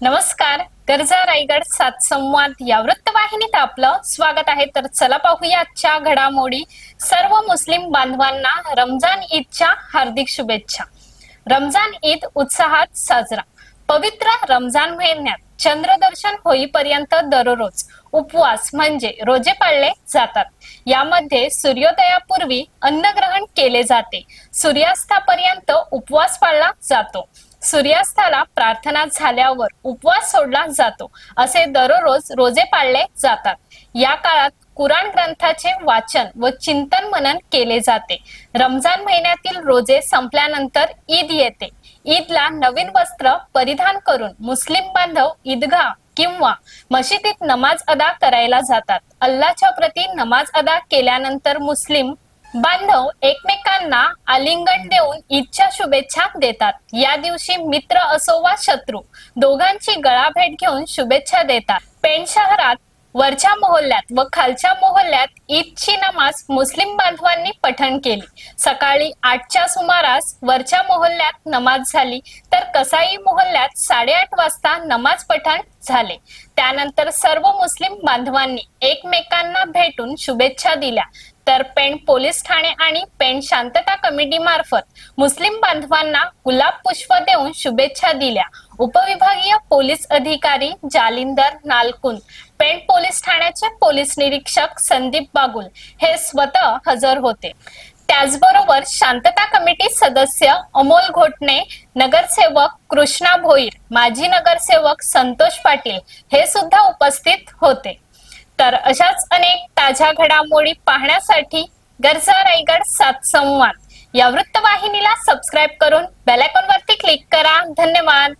नमस्कार. गरजा रायगड सात संवाद या वृत्तवाहिनीत आपलं स्वागत आहे. तर चला पाहूया आजच्या घडामोडी. सर्व मुस्लिम बांधवांना रमजान ईदच्या हार्दिक शुभेच्छा. रमजान ईद उत्साहात साजरा. पवित्र रमजान महिन्यात चंद्रदर्शन होईपर्यंत दररोज उपवास म्हणजे रोजे पाळले जातात. यामध्ये सूर्योदयापूर्वी अन्नग्रहण केले जाते. सूर्यास्तापर्यंत उपवास पाळला जातो. सूर्यास्ताला प्रार्थना झाल्यावर उपवास सोडला जातो. असे दररोज रोजे पाळले जातात. या काळात कुराण ग्रंथाचे वाचन व चिंतन मनन केले जाते. रमजान महिन्यातील रोजे संपल्यानंतर ईद येते. ईदला नवीन वस्त्र परिधान करून मुस्लिम बांधव ईदगाह किंवा मशिदीत नमाज अदा करायला जातात. अल्लाच्या प्रती नमाज अदा केल्यानंतर मुस्लिम बांधव एकमेकांना आलिंगन देऊन ईदच्या शुभेच्छा देतात. या दिवशी मित्र असो वा शत्रू दोघांची गळाभेट घेऊन शुभेच्छा देतात. पेण शहरात वरच्या मोहल्ल्यात व खालच्या मोहल्ल्यात ईदची नमाज मुस्लिम बांधवांनी पठण केली. सकाळी 8च्या सुमारास वरच्या मोहल्ल्यात नमाज झाली, तर कसाई मोहल्ल्यात 8:30 वाजता नमाज पठण झाले. त्यानंतर सर्व मुस्लिम बांधवांनी एकमेकांना भेटून शुभेच्छा दिल्या. तर पेण पोलीस ठाणे आणि पेण शांतता कमिटी मार्फत मुस्लिम बांधवांना गुलाब पुष्प देऊन शुभेच्छा दिल्या. उपविभागीय पोलीस अधिकारी जालिंदर नालकुन, पेण पोलीस ठाण्याचे पोलीस निरीक्षक संदीप बागुल हे स्वतः हजर होते. त्याचबरोबर शांतता कमिटी सदस्य अमोल घोटणे, नगरसेवक कृष्णा भोईर, माजी नगरसेवक संतोष पाटील हे सुद्धा उपस्थित होते. तर अशाच अनेक ताज्या घडामोडी पाहण्यासाठी गरजा रायगड सात संवाद या वृत्तवाहिनीला सबस्क्राईब करून बेल आयकॉन वरती क्लिक करा. धन्यवाद.